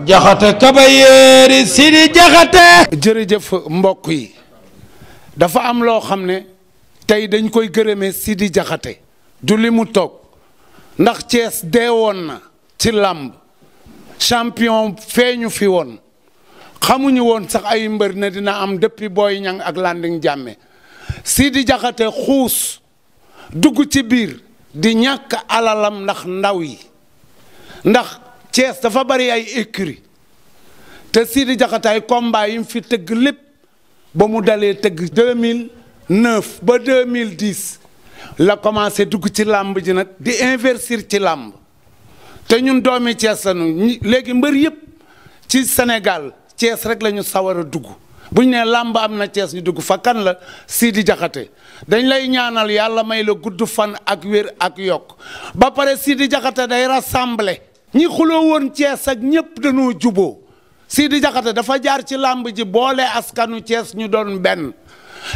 jaxate kabayeeri Sidi Jaxate jërëjëf mbokk yi dafa am loo xam ne tey dañ koy gërëmee Sidi Jaxate du li mu toog ndax Thiès deewoon na ci làmb champion feeñu fi woon xamuñu woon sax ay mbër ne dina am depuis Boy Niang ak Landing Jàmme Sidi Jaxate xuus dugg ci biir di ñàkk alalam ndax ndaw yi ndax Thiès dafa bari ay écurie te Sidi Jaxate ay combat yi mu fi tëgg lépp ba mu dalee tëgg 2009 ba 2010 la commencé dugg ci làmb ji nag di investir ci làmb te ñun doomi Thiès lañu léegi mbër yëpp ci Sénégal Thiès rek la ñu sawar a dugg bu ñu nee làmb am na Thiès ñu dugg fa kan la Sidi Jaxate dañ lay ñaanal yàlla may la gudd fan ak wér ak yokk ba pare Sidi Jaxate day rassembler ñi xuloo woon Thiès ak ñëpp dañoo juboo Sidi Jaxate dafa jaar ci làmb ji boole askanu Thiès ñu doon benn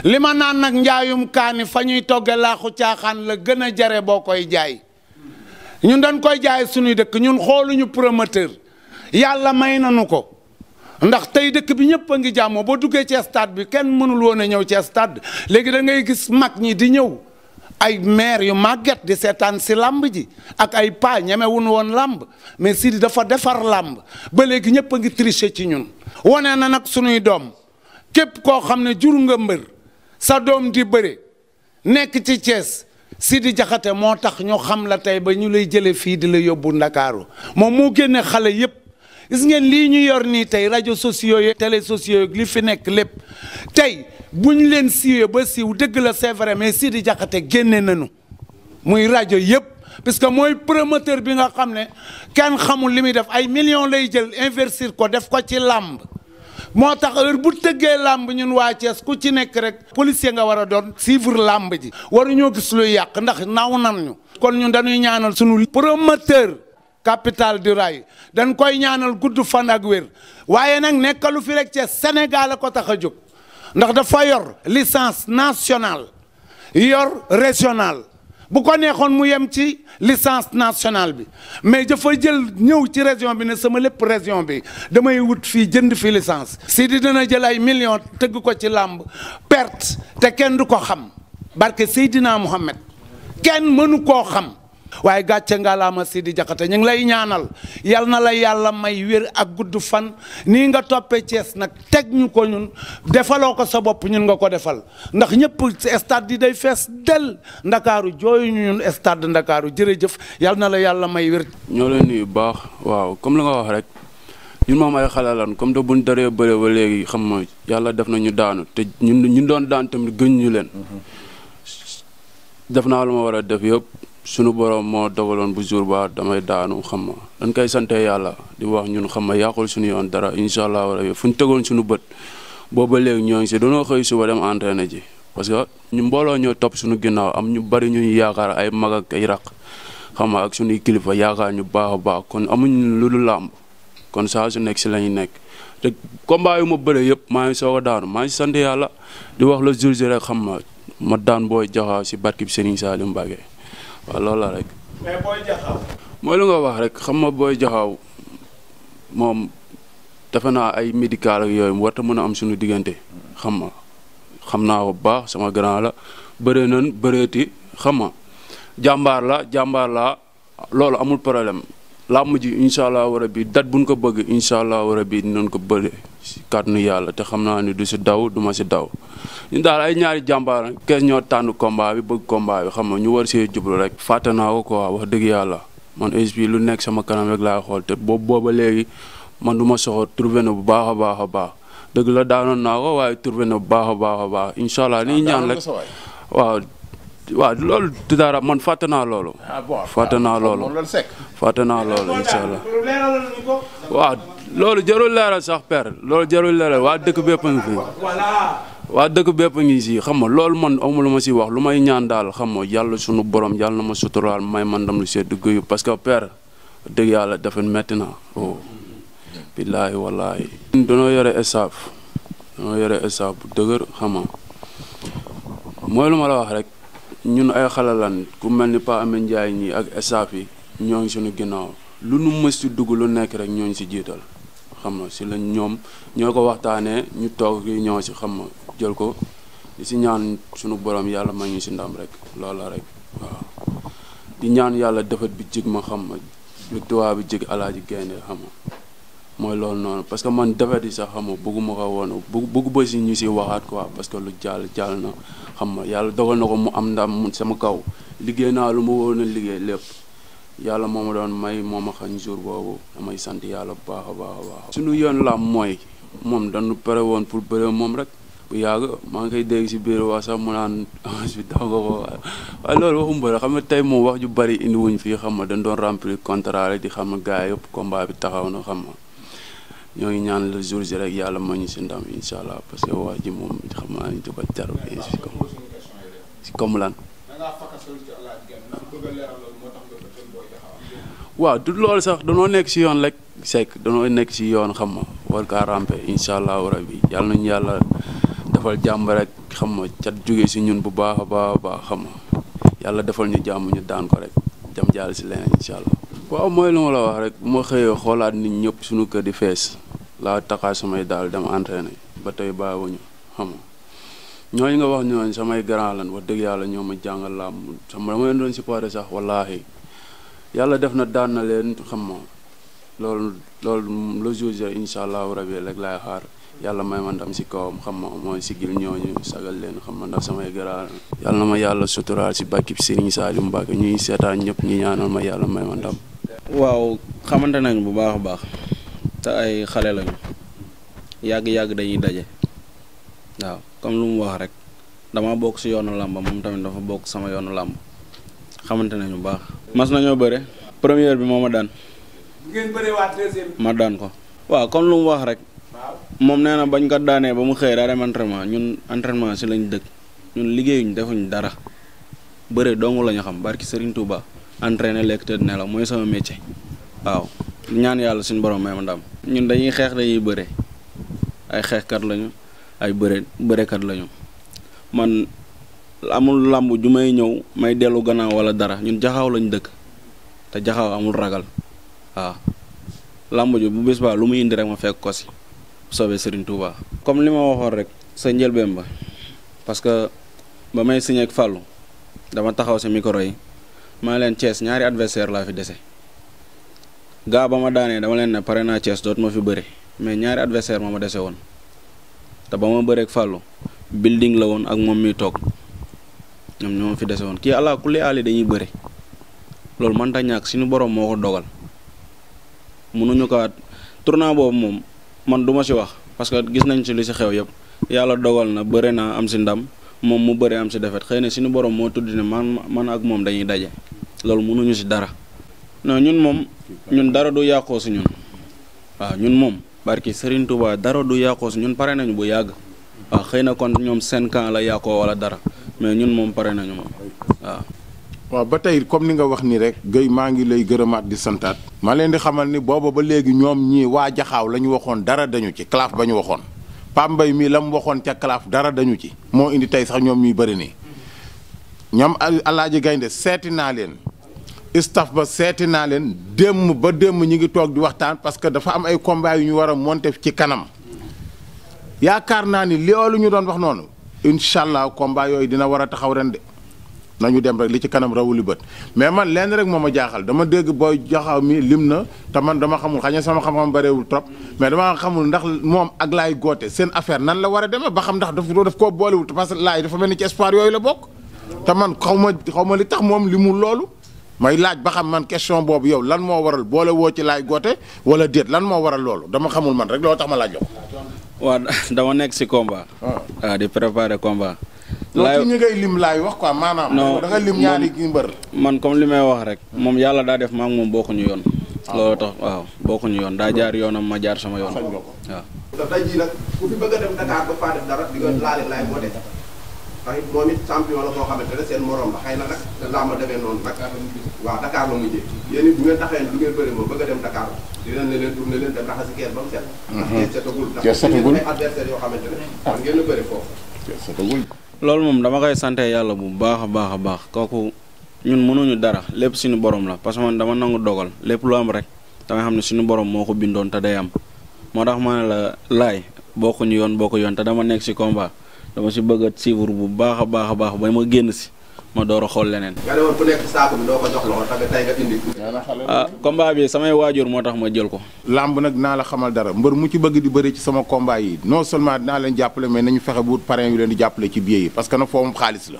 li ma naan nag njaayum kaani fa ñuy togge laaxu caaxaan la gën a jare boo koy jaay ñun dañ koy jaay suñuy dëkk ñun xooluñu promoteur yàlla may nanu ko ndax tey dëkk bi ñëpp a ngi jàmmoo boo duggee ci stade bi kenn mënul woon a ñëw ci stade léegi da ngay gis mag ñi di ñëw ay maire yu màgget di seetaan si làmb ji ak ay paa ñemewuñu woon làmb mais Sidi dafa defar làmb ba léegi ñëpp a ngi tricher ci ñun wane na nag suñuy doom képp koo xam ne jur nga mbër sa doom di bëre nekk ci Thiès Sidi Jaxate moo tax ñu xam la tey ba ñu lay jële fii di la yóbbu Ndakaaru moom moo génne xale yépp gis ngeen lii ñu yor nii tey rajo sociaux yi télé sociaux yi li fi nekk lépp tey bu ñu leen siiwee ba siiw dëgg la c'est vrai mais Sidi Jaxate génne nañu muy rajo yépp parce que mooy promoteur bi nga xam ne kenn xamul li muy def ay millions lay jël investir ko def ko ci làmb moo tax heure bu tëggee làmb ñun waa Thiès ku ci nekk rek policier nga war a doon suivre làmb ji waruñoo gis luy yàq ndax naw nan ñu kon ñun dañuy ñaanal sunu promoteur capital du rail dañ koy ñaanal gudd fan ak wér waaye nag nekkalu fi rek Thiès Sénégal a ko tax a jóg ndax dafa yor licence nationale yor régional bu ko neexoon mu yem ci licence nationale bi mais dafa jël ñëw ci région bi ne sama lépp région bi damay wut fii jënd fi licence Sidi dina jël ay millions tëgg ko ci làmb perte te kenn du ko xam barke Seydina Mohamed kenn mënu koo xam waaye gàcce ngalaama Sidi Jaxate ñu ngi lay ñaanal yal na la yàlla may wér ak gudd fan nii nga toppee Thiès nag teg ñu ko ñun defaloo ko sa bopp ñun nga ko defal ndax ñëpp stade yi day fees del Ndakaaru jooyu ñun stade Ndakaaru jërëjëf yal na la yàlla may wér. ñoo leen nuyu baax waaw comme la nga wax rek ñun moom ay xale lan comme de buñ daree bëre ba léegi xam nga yàlla def na ñu daanu te ñun doon daan tamit gën ñu leen def naa lu ma war a def yëpp. sunu borom moo dogaloon bu jour ba damay daanu xam ma dañ koy sante yàlla di wax ñun xam ma yàqul suñu yoon dara incha allah wala fu ñu tegoon suñu bët booba léegi ñoo ngi si dañoo xëy suba dem entraîné ji parce que ñu mbooloo ñoo topp suñu ginnaaw am ñu bari ñu yaakaar ay mag ak ay raq xam nga ak suñuy kilifa yaakaar ñu baax a baax kon amuñ lu dul làmb kon saa su nekk si la ñu nekk te combat yu ma bëre yëpp maa ngi soog a daanu maa ngi sant yàlla di wax la jour rek xam ma daan Boy Jaxaw si barkib Serigne Saliou Mbacké waaw loolu la rek. mais Boy Jaxaw. mooy lu nga wax rek xam nga Boy Jaxaw moom defe naa ay médical ak yooyu mu war a mën a am suñu diggante xam naa ko bu baax sama grand la bëree nañ bëreeti xam nga jàmbaar la loolu amul problème làmb ji incha allah rabi date buñ ko bëgg incha allah rabi dinañ ko bëre si kàttanu yàlla te xam naa ni du si daw du ma si daw. ñun daal ay ñaari jàmbaar kees ñoo tànn combat bi bëgg combat bi xam nga ñu war see jublu rek fàtte naa ko quoi wax dëgg yàlla man HB lu nekk sama kanam rek laay xool te booba léegi man du ma soxor trouvé na bu baax a baax dëgg la daanoon naa ko waaye trouvé na bu baax a baax incha allah ni ñaan rek waaw loolu du dara man fàtte naa loolu. fàtte naa loolu incha allah waaw loolu jarul leeral sax père loolu jarul leeral waa dëkk bépp a ngi fi waa dëkk bépp ngi si xam nga loolu man amul lu ma si wax lu may ñaan daal xam nga yàlla sunu borom yàlla na ma suturaal may man ndam lu sedd guyu parce que père dëgg yàlla dafa metti na billaahi wallaahi danoo yore staff bu dëgër xam nga mooy lu ma la wax rek ñun ay xale lan ku mel ni Pa Amine Ndiaye ñi ak staff yi ñoo ngi suñu ginnaaw lu nu mës si dugg lu nekk rek ñoo ngi si jiital xam nga si lañ ñoom ñoo ko waxtaanee ñu toog yi ñoo si xam nga jël ko di si ñaan sunu borom yàlla may ñu si ndam rek loola rek waaw di ñaan yàlla defet bi jig ma xam nga victoire bi jig Alaaji Gaynde xam nga mooy loolu noonu parce que man defet yi sax xam nga bëgguma ko woon bëggu ba si ñu si waxaat quoi parce que lu jàll na xam nga yàlla dogal na ko mu am ndam sama kaw liggéey naa lu ma woon a liggéey lépp yàlla moo ma doon may moo ma xañ jour boobu damay sant yàlla bu baax a baax a baax suñu yoon la mooy moom dañu pare woon pour bëre moom rek bu yàgg maa ngi koy dégg si biir wax sax mu naan avance bi daw nga ko waaye loolu waxu mbër xam nga tey moom wax ju bari indi wuñ fii xam nga dañ doon remplir contrat rek di xam nga gars yëpp combat bi taxaw na xam nga ñoo ngi ñaan le jour ji rek yàlla ma ñu si ndam incha allah parce que waa ji moom xam naa ni du ko jar si comme lan waaw du loolu sax danoo nekk si yoon rek sekk danoo nekk si yoon xam nga war kaa rampe incha allahu rabi yàlla nañu yàlla defal jàmm rek xam nga cat jóge si ñun bu baax a baax a baax xam nga yàlla defal ñu jàmm ñu daan ko rek jam jàll si leneen incha allah. waaw mooy lu ma la wax rek bu ma xëyee xoolaat nit ñëpp suñu kër di fees laa taxaat samay daal dem entraîné ba tey bàyyiwuñu xam nga ñooñu nga wax ñooñu samay grand lan wax dëgg yàlla ñoo ma jàngal làmb sama dama leen doon supporté sax wallaahi yàlla def na daan na leen xam nga loolu le jour ji incha allahu rabi rek laay xaar yàlla may ma ndam si kawam xam nga mooy sigil ñooñu sagal leen xam nga ndax samay grand yàlla na ma yàlla suturaal si bàkkib Serigne Saliou Mbacké ñuy seetaan ñëpp ñu ñaanal ma yàlla may ma ndam. waaw xamante nañ bu baax a baax te ay xale lañu yàgg-yàgg dañuy daje waaw comme lu mu wax rek dama bokk si yoonu làmb moom tamit dafa bokk sama yoonu làmb xamante nañu bu baax. mas nañoo bëre première bi moo ma daan. ngeen bëree waat deuxième bi. ma daan ko. waaw comme lu mu wax rek. moom nee na bañ ko daanee ba mu xëy daa dem entraînement ñun entraînement si lañ dëkk ñun liggéeyuñ defuñ dara bëre dong la ñu xam barki Serigne Touba entraîné lekk te ne la mooy sama métier waaw ñaan yàlla suñu borom may ma ndam. ñun dañuy xeex dañuy bëre ay xeexkat lañu ay bërekat lañu man amul làmb ju may ñëw may dellu gannaaw wala dara ñun jaxaw lañ dëkk te jaxaw amul ragal waaw làmb ju bu bés ba lu mu indi rek ma fekk ko si soobee Serigne Touba. comme li ma waxoon rek sa njëlbeen ba parce que ba may signé ak Fallou dama taxaw sa micro yi maa leen Thiès ñaari adversaire laa fi dese gaa ba ma daanee dama leen ne pare naa Thiès dootuma fi bëre mais ñaari adversaire moo ma dese woon te ba ma bëreek Fallou building la woon ak moom mi toog ñoom ñoo ma fi dese woon kii allah kulli aali dañuy bëre loolu mënta ñàkk suñu borom moo ko dogal mënuñu ko tournant boobu moom man duma si wax parce que gis nañ ci li si xew yëpp yàlla dogal na bëre naa am si ndam moom mu bëre am si defet xëy na suñu borom moo tudd ne man ak moom dañuy daje loolu mënuñu si dara non ñun dara du yàqoo si ñun waaw ñun moom barki Serigne Touba dara du yàqoo si ñun pare nañu bu yàgg waaw xëy na kon ñoom seen camp la yàqoo wala dara mais ñun moom pare nañu moom waaw ba tey comme ni nga wax nii rek Guèye maa ngi lay gërëmaat di santaat maa leen di xamal ni booba ba léegi ñoom ñii waa jaxaaw la ñu waxoon dara dañu ci claf ba ñu waxoon Pape Mbaye mii la mu waxoon ca claf dara dañu ci moo indi tey sax ñoom ñuy bëri nii ñoom Alaaji Gaynde seeti naa leen staff ba seeti naa leen démb ba démb ñi ngi toog di waxtaan parce que dafa am ay combat yu ñu war a monter ci kanam yaakaar naa ni loolu ñu doon wax noonu incha allah combat yooyu dina war a taxaw ren de nañu dem rek li ci kanam rawuli bët mais man lenn rek moo ma jaaxal dama dégg booy jaxaw mi lim na te man dama xamul xëy na sama xam-xam bareewul trop mais dama xamul ndax moom ak laay goote seen affaire nan la war a demee ba xam ndax daf koo boolewul parce que laay dafa mel ni ci espoir yooyu la bokk te man xaw ma li tax moom li mu loolu may laaj ba xam man question boobu yow lan moo waral boole woo ci laay goote wala déet lan moo waral loolu dama xamul man rek loolu tax ma laaj ko. waaw dama nekk si combat. waaw di préparer combat. laay ñi ngay lim laay wax quoi maanaam. non da nga lim ñaari kii mbër. man comme li may wax rek moom yàlla daa def maa ngi moom bokkuñu yoon. loolu tax waaw bokkuñu yoon daa jaar yoonam ma jaar sama yoon. waaw. tey jii nag ku fi bëgg a dem Dakar ba faa def dara di nga laale laay boo def ndax it moom it champion la boo xamante ne seen morom la xëy na nag laa ma demee noonu nag waaw Dakar la mujjee yéen it bu ngeen taxee du ngeen bëri moom bëgg a dem Dakar dinañ ne leen tourné leen dem raxasi kees ba mu set. ndax kees setagul ndax ay adversaire yoo xamante ne man ngeen a bëri foofu. loolu moom dama koy sante yàlla bu baax a baax kooku ñun mënuñu dara lépp suñu borom la parce que man dama nangu dogal lépp lu am rek damay xam ne suñu borom moo ko bindoon te day am moo tax ma ne la laay bokkuñu yoon te dama nekk si combat dama si bëgg a suivre bu baax a baax a baax ba ma génn si ma door a xool leneen. nga ne woon ku nekk saako bi doo ko jox loxo tamit tey nga indi. combat bi samay waajur moo tax ma jël ko. làmb nag naa la xamal dara mbër mu ci bëgg di bëri ci sama combat yi non seulement dinaa leen jàppale mais nañu fexe bu parrain yu leen di jàppale ci billets yi parce que nag foofu moom xaalis la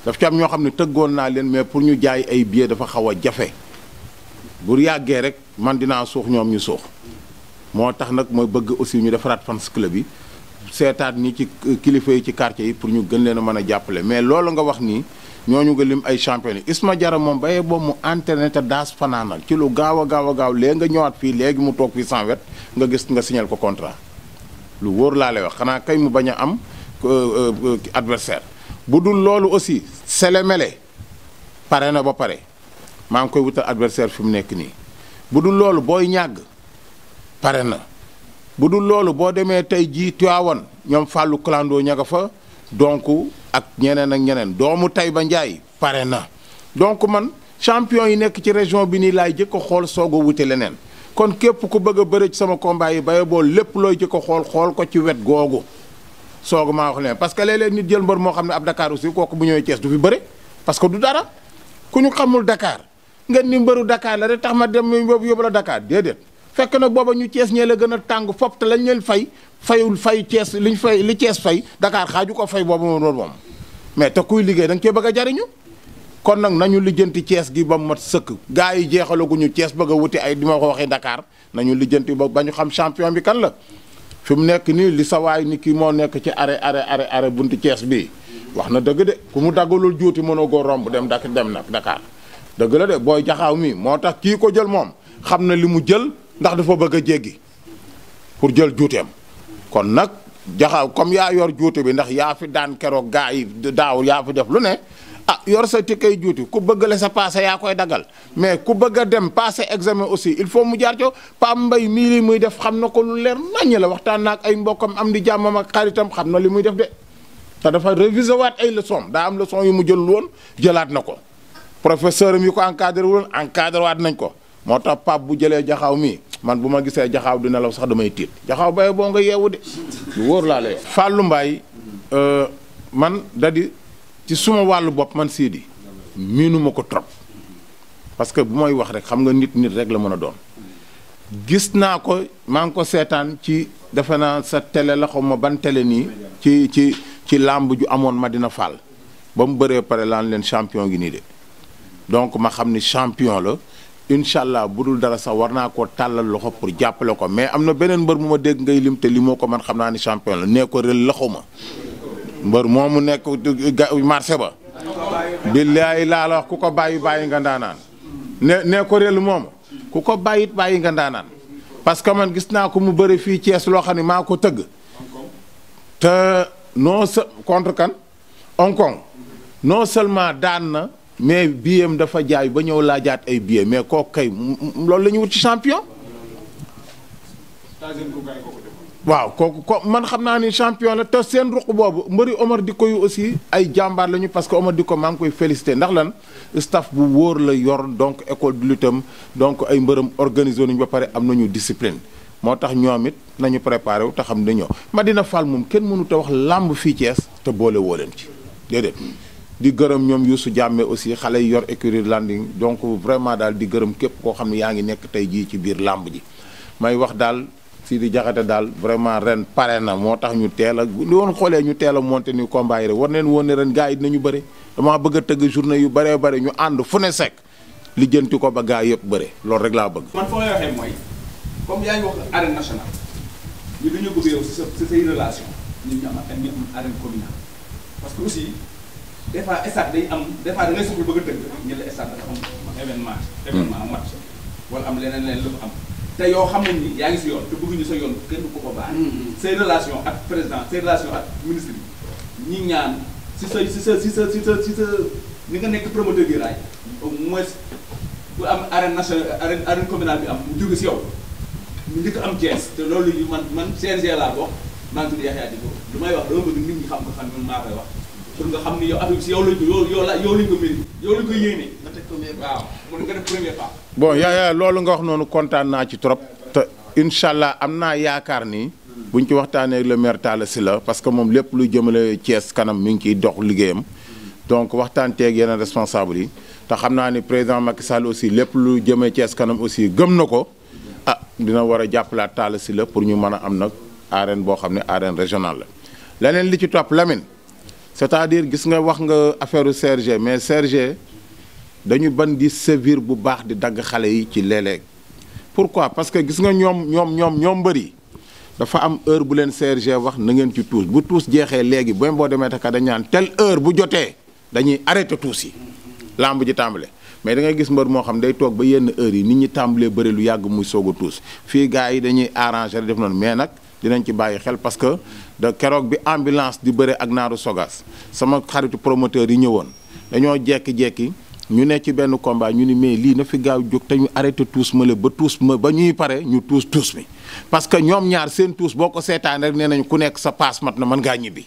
daf ci am ñoo xam ne tëggoon naa leen mais pour ñu jaay ay billets dafa xaw a jafe bu yàggee rek man dinaa suux ñoom ñu suux moo tax nag mooy bëgg aussi ñu defaraat fans club yi seetaat ñi ci kilifa yi ci quartier yi pour ñu gën leen a mën a jàppale mais loolu nga wax nii ñooñu nga lim ay champion yi Isma Jara moom bayee boobu mu entraîné te daas fanaanal ci lu gaaw a gaaw léegi nga ñëwaat fii léegi mu toog fii sans wet nga gis nga signal ko contrat lu wóor laa lay wax xanaa kay mu bañ a am adversaire bu dul loolu aussi selemele pare na ba pare maa ngi koy wutal adversaire fi mu nekk nii bu dul loolu booy ñàgg pare na bu dul loolu boo demee tey jii Tivaouane ñoom Fallou Clando ña nga fa donc ak ñeneen ak ñeneen doomu Taïba Ndiaye pare na donc man champion yi nekk ci région bi nii laay jëkk a xool soog a wute leneen kon képp ku bëgg a bëre ci sama combat yi baye boo lépp looy jëkk a xool ko ci wet googu soog maa wax leen parce que léeg-léeg nit jël mbër moo xam ne ab Dakar aussi kooku bu ñëwee Thiès du fi bëre parce que du dara ku ñu xamul Dakar nga ni mbëru Dakar la rek tax ma dem yóbbu la Dakar déedéet fekk na booba ñu Thiès ñee la gën a tàng fop te lañ leen fay Thiès li Thiès fay Dakar xaaju ko fay boobu moom mais te kuy liggéey da nga cee bëgg a jariñu kon nag nañu lijjanti Thiès gi ba mu mat sëkk gars yi jeexalaguñu Thiès bëgg a wuti ay di ma ko waxee Dakar nañu lijjanti ba ñu xam champion bi kan la fi mu nekk nii li sa waay ni kii moo nekk ci arrêt buntu Thiès bii wax na dëgg de ku mu daggalul juuti mënoo ko romb dem nag Dakar dëgg la de booy jaxaaw mi moo tax kii ko jël moom xam na li mu jël ndax dafa bëgg a jéggi pour jël juuteem kon nag jaxaaw comme yaa yor juute bi ndax yaa fi daan keroog gaa yi daaw yaa fi def lu ne yor sa tikkay juuti ku bëgg la sa passé yaa koy dagal mais ku bëgg a dem passé examen aussi il faut mu jaar co Pape Mbaye mii li muy def xam na ko lu leer naññ la waxtaan na ak ay mbokkam am di jàmmam ak xaritam xam na li muy def de te dafa réviser waat ay leçon daa am leçon yu mu jël woon jëlaat na ko professeur am yi ko encadré woon encadré waat nañ ko moo tax Pape bu jëlee jaxaaw mi man bu ma gisee jaxaaw dina la sax damay tiit jaxaaw baye boo nga yeewu de lu wóor laa lay Fallou Mbaye man da di ci suma wàllu bopp man Sidi miinuma ko trop parce que bu may wax rek xam nga nit rek la mën a doon gis naa ko maa ngi ko seetaan ci defe naa sa télé la xaw ma ban télé nii ci làmb ju amoon Madina Fall ba mu bëree pare laan leen champion gi nii de donc ma xam ni champion la incha allah bu dul dara sax war naa koo tàllal loxo pour jàppale ko mais am na beneen mbër mu ma dégg ngay lim te limoo ko man xam naa ni champion la nee ko rel loxo ma mbër moomu nekk marché ba billaay laa la wax ku ko bàyyi nga ndaanaan nee ko rel moom ku ko bàyyi nga ndaanaan parce que man gis naa ko mu bëri fii Thiès loo xam ne maa ko tëgg te non contre kan Hong Kong non seulement daan na mais biyam dafa jaay ba ñëw laajaat ay billets mais kooku kay loolu la ñu wut ci champion waaw kooku man xam naa ni champion la te seen ruq boobu mbëri Omar Diko yu aussi ay jàmbaar lañu parce que Omar Diko maa ngi koy félicité ndax lan staff bu wóor la yor donc école de lutte am donc ay mbërëm organisé nañu ba pare am nañu discipline moo tax ñoom it nañu préparé wu te xam ne ñoo Madina Fall moom kenn mënu te wax làmb fii Thiès te boole woo leen ci déedéet di gërëm ñoom Youssou Diamé aussi xale yi yor écurie landing donc vraiment daal di gërëm képp koo xam ne yaa ngi nekk tey jii ci biir làmb ji may wax daal Sidi Diakhaté daal vraiment ren pare na moo tax ñu teel a li woon xoolee ñu teel a monté ni combat yi rek war neen woon ne ren gars yi dinañu bëre damaa bëgg a tëgg journée yu bëree bëri ñu ànd fu ne sekk lijjanti ko ba gars yëpp bëre loolu rek laa bëgg. man foo may waxee mooy comme yaa ngi wax arène nationale ñu dañoo bëgg yow si say relation ñun ñu am arène communale parce que aussi des fois stade day am des fois da ngay soxla bëgg a tëgg ñu la stade dafa am événement match wala am leneen lu am te yow xam nañ ni yaa ngi si yoon te bëgguñu sa yoon kenn ko ko baax say relation ak président say relation ak ministre bi ñi ñaan si sa ni nga nekk promoteur bi raay au moins bu am arène nationale arène communale bi am mu jóge si yow mu njëkk am Thiès te loolu yi man CNG laa bokk maa ngi tudd Yaxya Diko lu may wax dama bëgg nit ñi xam nga xam ne maa koy wax pour nga xam ni yow affaire bi si yow lañ ko yow lañ ko mérite yow lañ ko yéene nga teg premier waaw mun nga def premier pas bon yaa loolu nga wax noonu kontaan naa ci trop te incha allah am naa yaakaar ni buñ ci waxtaanee ak le maire Talla Sylla parce que moom lépp luy jëmale Thiès kanam mi ngi ciy dox liggéeyam donc waxtaan teeg yeneen responsable yi te xam naa ni président Macky Sall aussi lépp lu jëmee Thiès kanam aussi gëm na ko dina war a jàppalaat Talla Sylla pour ñu mën a am nag arène boo xam ne arène régionale la. leneen li ci topp Lamine c'est-à-dire gis nga wax nga affaire CRG mais CRG dañu ban di sévir bu baax di dagg xale yi ci léeg-léeg pourquoi parce que gis nga ñoom mbëri dafa am heure bu leen CRG wax na ngeen ci tuus bu tuus jeexee léegi boo demee taka dañ naan telle heure bu jotee dañuy arrêté tuus yi lamb ji tàmbale mais da ngay gis mbër moo xam day toog ba yenn heure yi nit ñi tàmbalee bëri lu yàgg muy soog a tuus fii gars yi dañuy arrangé def noonu mais nag dinañ ci bàyyi xel parce que de keroog bi ambulance di bëre ak naaru sogas sama xaritu promoteur yi ñëwoon dañoo jekki-jekki ñu ne ci benn combat ñu ni mais lii na fi gaaw jóg te ñu arrêté tuus ma la ba tuus ma ba ñuy pare ñu tuus mi parce que ñoom ñaar seen tuus boo ko seetaan rek nee nañ ku nekk sa paas mat na mën ngaa ñibbi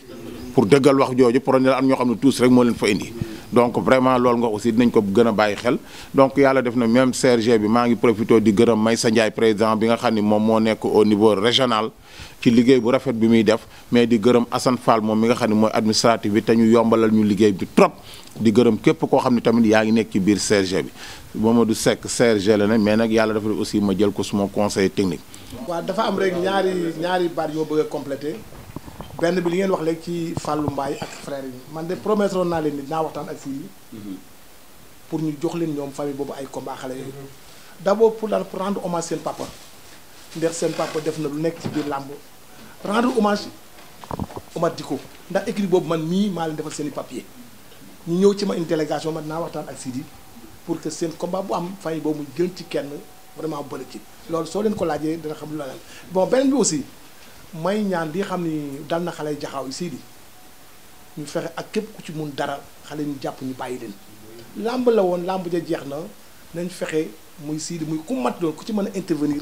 pour dëggal wax jooju pour ne am ñoo xam ne tuus rek moo leen fa indi donc vraiment loolu nga aussi dinañ ko gën a bàyyi xel donc yàlla def na même CRG bi maa ngi profité di gërëm Maysa Ndiaye président bi nga xam ni moom moo nekk au niveau régional ci liggéey bu rafet bi muy def mais di gërëm Assane Fall moom mi nga xam ne mooy administratif bi te ñu yombalal ñu liggéey bi trop di gërëm képp koo xam ne tamit yaa ngi nekk ci biir CRG bi Mamadou Seck CRG la ne mais nag yàlla dafa aussi ma jël ko suma conseil technique. waaw dafa am rek ñaari baat yoo bëgg a complété benn bi li ngeen wax léegi ci Fallou Mbaye ak frère yi man de promettre naa leen ni dinaa waxtaan ak fii pour ñu jox leen ñoom famille boobu ay combat xale yooyu d'abord pour rendre hommage seen papa ndax seen papa def na lu nekk ci biir làmb rendre hommage Omar Diko ndax écrit boobu man mii maa leen defal seen i papier ñu ñëw ci ma une délégation man naa waxtaan ak Sidi pour que seen combat bu am famille boobu mu jël ci kenn vraiment bëri ci loolu soo leen ko laajee dina xam lu la bon beneen bi aussi may ñaan di xam ni dal na xale jaxaaw yi Sidi ñu fexe ak képp ku ci mun dara xale ñu jàpp ñu bàyyi leen làmb la woon làmb ja jeex na nañ fexe muy Sidi muy ku mat doon ku ci mën a intervenir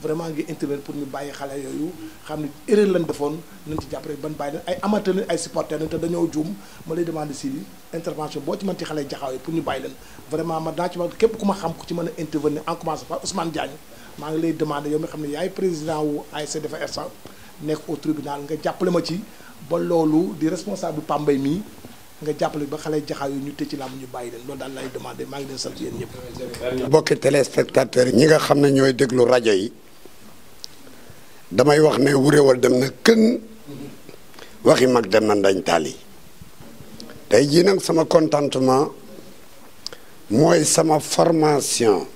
vraiment ngi intervenir pour ñu bàyyi xale yooyu xam ne erreur lañ defoon nañ ci jàpp rek ban bàyyi leen ay amateur ay supporters nañ te dañoo juum ma lay demandé Sidi intervention boo ci mën ci xale jaxaaw yi pour ñu bàyyi leen vraiment ma daa ci wax képp ku ma xam ku ci mën a intervenir en commençant par Ousmane Diagne maa ngi lay demandé yow mi xam ne yaay président wu ASC Defar Ersa nekk au tribunal nga jàppale ma ci ba loolu di responsable Pambay mii nga jàppale ba xale jaxaaw yi ñu tëj ci làmb ñu bàyyi leen loolu daal lay demandé maa ngi leen sant yéen ñëpp. mbokki téléspectateurs ñi nga xam ne ñooy déglu rajo yi damay wax ne wuréwal dem na këng waxi mag dem na ndañ taali tey jii nag sama contentement mooy sama formation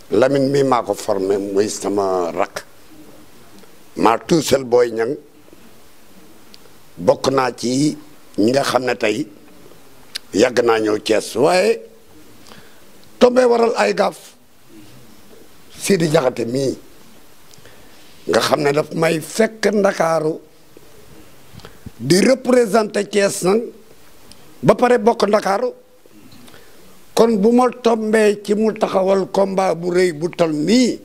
Lamine mi maa ko formé muy sama rakk maa tuusal booy ñang bokk naa ci ñi nga xam ne tey yàgg naa ñëw Thiès waaye tombé waral ay gaaf Sidi Jaxate mii nga xam ne daf may fekk Ndakaaru di représenté Thiès nag ba pare bokk Ndakaaru kon bu ma tombee ci mu taxawal combat bu rëy bu tol nii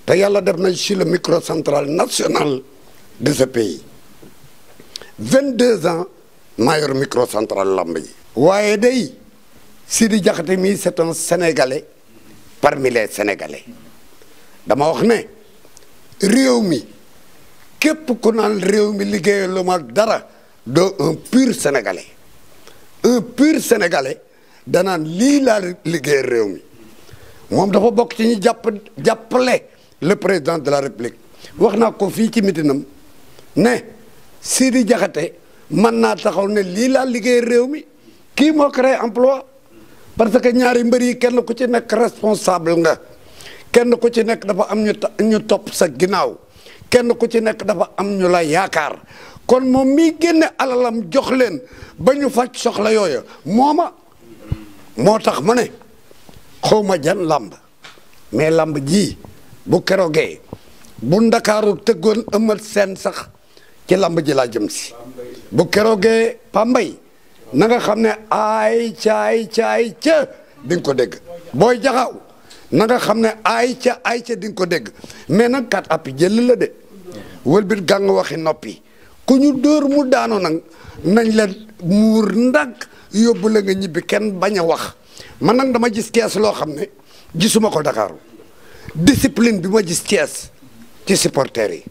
te yàlla def na ci le microcentral national de ce pays 22 ans maa yor microcentral lamb ji waaye day Sidi Diakhaté mii c'est un Sénégalais parmi les Sénégalais dama wax ne réew mi képp ku naan réew mi liggéeyal lu ma dara doo un pur Sénégalais danaan lii laa liggéeyal réew mi moom dafa bokk ci ñi jàppale le président de la République wax naa ko fii ci mitinam ne Sidi Diakhaté mën naa taxaw ne lii laa liggéey réew mi kii moo créé emploi parce que ñaari mbër yi kenn ku ci nekk responsable nga kenn ku ci nekk dafa am ñu topp sa ginnaaw kenn ku ci nekk dafa am ñu la yaakaar kon moom mii génne alalam jox leen ba ñu faj soxla yooya moo tax ma ne xawma jan làmb mais làmb ji bu keroogee bu Ndakaaru tëggoon ëmmal seen sax ci làmb ji laa jëm si bu keroogee Pambay na nga xam ne ay ca di nga ko dégg booy jaxaw na nga xam ne ay ca di nga ko dégg mais nag kat appi jël la de wëlbit gàng waxi noppi ku ñu dóor mu daanu nag nañ la muur ndànk yóbbu la nga ñibbi kenn bañ a wax man nag dama gis kees loo xam ne gisuma ko Dakaaru discipline bi ma gis Thiès ci supporters yi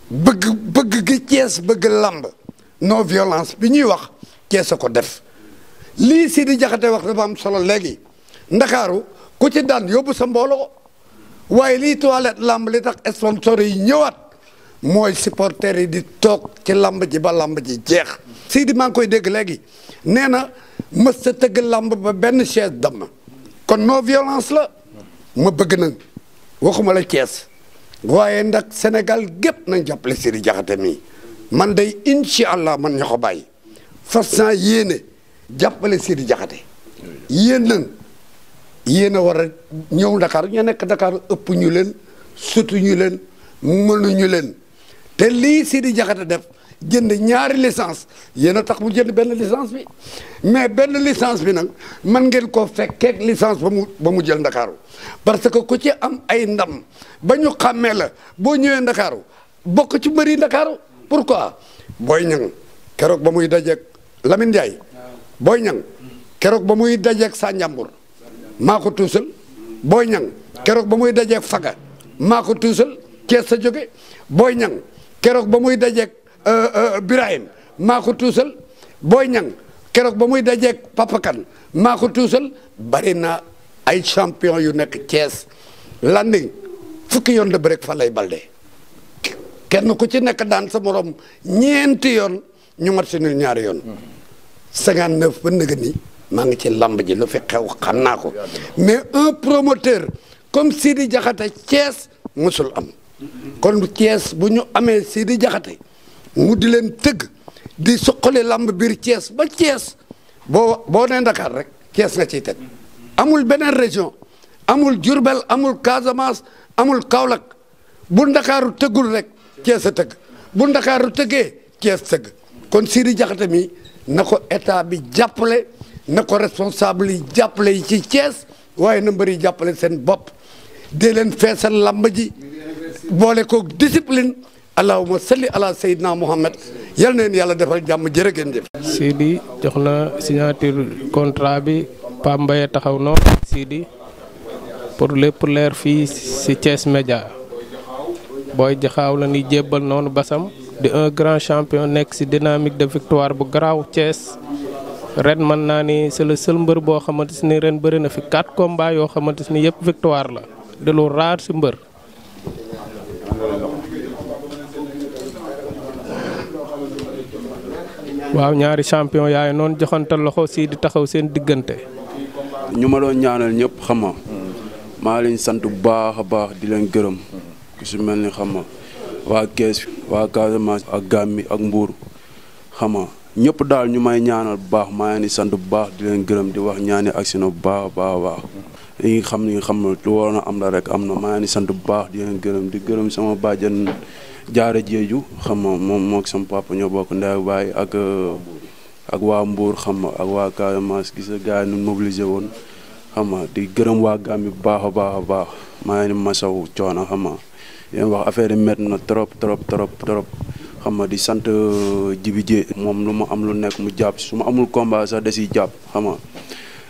bëgg gi Thiès bëgg lamb non violence bi ñuy wax Thiès a ko def lii Sidi Diakhaté wax dafa am solo léegi ndakaaru ku ci daan yóbbu sa mbooloo waaye lii toilette lamb li tax sponsor yi ñëwaat mooy supporters yi di toog ci lamb ji ba lamb ji jeex Sidi maa ngi koy dégg léegi nee na mës sa tëgg lamb ba benn chaise damm kon non violence la ma bëgg nag waxuma la Thiès waaye ndax Sénégal gépp nañ jàppale Sidi Diakhaté mii man day incha allah man ñoo ko bàyyi fas naa yéene jàppale Sidi Diakhaté yéen nag yéen a war a ñëw Dakar ñu nekk Dakar ëpp ñu leen sutu ñu leen mënuñu leen te lii Sidi Diakhaté def jënd ñaari licence yéen a tax mu jënd benn licence bi mais benn licence bi nag man ngeen koo fekkeek licence ba mu jël Ndakaaru parce que ku ci am ay ndam ba ñu xàmmee la boo ñëwee Ndakaaru bokk ci mbëri Ndakaaru pourquoi Boy Niang keroog ba muy dajeeg Lamine Ndiaye Boy Niang keroog ba muy dajeeg Sa Ndiambour maa ko tuusal Boy Niang keroog ba muy dajeeg Faga maa ko tuusal Cees sa jóge Boy Niang keroog ba muy dajeeg Birahim maa ko tuusal Boy Niang keroog ba muy dajeeg Papa Kane maa ko tuusal bari na ay champion yu nekk Thiès landing fukki yoon la bëreeg fa lay balde kenn ku ci nekk daan sa morom ñeenti yoon ñu mat si ñaari yoon 59 ba nëgë ni maa ngi ci lamb ji lu fi xew xam naa ko mais un promoteur comme Sidi Diakhaté Thiès musul am kon Thiès bu ñu amee Sidi Diakhaté mu di leen tëgg di suqali lamb biir Thiès ba Thiès boo nee Dakar rek Thiès nga ciy teg amul beneen région amul Diourbel amul Casamance amul Kaolack bu Ndakaaru tëggul rek Thiès a tëgg bu Ndakaaru tëggee Thiès tëgg kon Sidi Diakhaté mi na ko état bi jàppale na ko responsable yi jàppale yi ci Thiès waaye na mbëri jàppale seen bopp dee leen feesal lamb ji boole ko discipline allahumma salli ala sayyidina Muhammad yal na leen yàlla defal jàmm jërë ngeen jëf. Sidi jox na signature contrat bi Pape Mbaye taxaw noonu Sidi pour lépp leer fii ci Thiès Média Boy Diakhao la ni jébbal noonu basam di un grand champion nekk ci dynamique de victoire bu garaaw Thiès ren mën naa ni c'est le seul mbër boo xamante ni ren bëri na fi 4 combats yoo xamante ni yëpp victoire la de lu rare ci mbër. waaw ñaari champion yaay noonu joxantal loxo Sidi taxaw seen diggante. ñu ma doon ñaanal ñëpp xam nga maa leen sant bu baax a baax di leen gërëm ku si mel ni xam nga waa Kees waa Casamance ak Gambie ak Mbour xam nga ñëpp daal ñu may ñaanal bu baax maa ngi sant bu baax di leen gërëm di wax ñaani agsi na bu baax a baax a baax yi xam ni xam na lu waroon a am la rek am na maa ngi sant bu baax di leen gërëm di gërëm sama bàjjan Jaara Jeeju xam nga moom moo ak sama papa ñoo bokk ndey ak baay ak waa Mbour xam nga ak waa Casamance gis nga gars yi nu mobilisé woon xam nga di gërëm waa Gambie bu baax a baax a baax maa ngi masaw coono xam nga yéen wax affaire yi métti na trop trop trop trop xam nga di sant Jibi Jee moom lu ma am lu nekk mu jàpp su ma amul combat sax da siy jàpp xam nga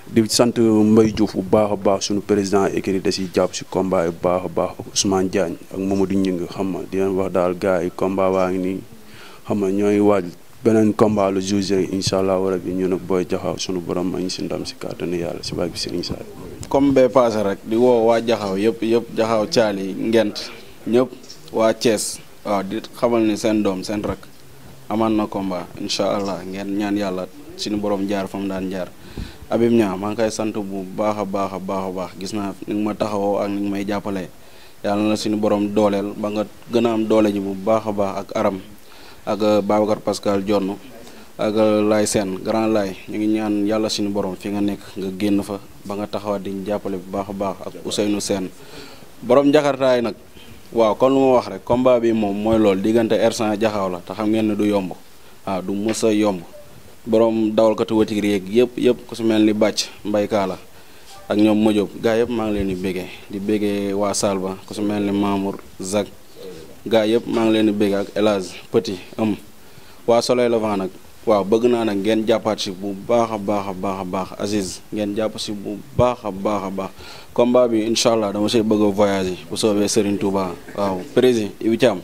di sant Mbaye Diouf bu baax a baax suñu président écrit da siy jàpp si combat yi bu baax a baax Ousmane Diagne ak Mamadou Ñing xam nga di leen wax daal gars yi combat baa ngi nii xam nga ñooy waaj beneen combat le juge incha allah rabi ñu nag Boy Diakhao suñu borom ma ñu si ndam si kàttanu yàlla si baag bi Serigne Sall. comme bee passé rek di woo waa Diakhao yëpp Diakhao Thiali Ngent ñëpp waa Thiès waaw di xamal ni seen doom seen rak amaan na combat incha allah ngeen ñaan yàlla suñu borom jaar fa mu daan jaar. Habib Niang maa ngi koy sant bu baax a baax a baax a baax gis naa ni nga ma taxawoo ak ni nga may jàppalee yàlla na suñu borom dooleel ba nga gën a am doole ji bu baax a baax ak Aram ak Babacar Pascal Jonn ak Lay Sène grand Lay ñu ngi ñaan yàlla suñu borom fi nga nekk nga génn fa ba nga taxawaat di jàppale bu baax a baax ak Ousseynou Sène borom jakartaay nag waaw kon lu ma wax rek combat bi moom mooy loolu diggante R100 Diakhao la te xam ngeen ne du yomb waaw du mës a yomb. borom dawalkatu watig yeeg yëpp ku su mel ni bàcc mbaykaa la ak ñoom Modou gaa yëpp maa ngi leen di béggee waa Salba ku su mel ni Mamour Zak gaa yëpp maa ngi leen di béggee ak El Hadj Petit waa Soleil Levant nag waaw bëgg naa nag ngeen jàppaat si bu baax a baax a baax a baax Aziz ngeen jàpp si bu baax a baax a baax combat bi incha allah dama see bëgg a voyager bu soobee Serigne Touba waaw président Ibi Thiam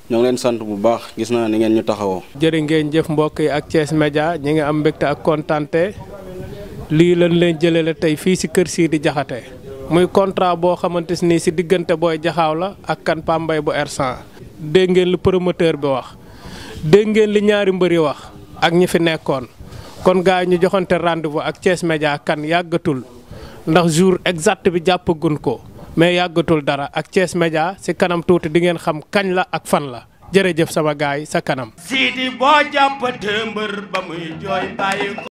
ñoo ngi leen sant bu baax gis naa ni ngeen ñu taxawoo. jërë ngeen jëf mbokk yi ak Thiès Média ñi ngi am mbégte ak kontante lii lañ leen jëlee la tey fii si kër Sidi Diakhaté muy contrat boo xamante ni si diggante Boy Jaxaaw la ak kan Pambay bu R100 dégg ngeen lu promoteur bi wax dégg ngeen li ñaari mbëri wax ak ñi fi nekkoon kon gars yi ñu joxante rendez-vous ak Thiès Média kan yàggatul ndax jour exact bi jàppagun ko mais yàggatul dara ak Thiès Média si kanam tuuti di ngeen xam kañ la ak fan la jërëjëf sama gars yi sa kanam. Sidi boo jàppatee mbër ba muy jooy bàyyi ko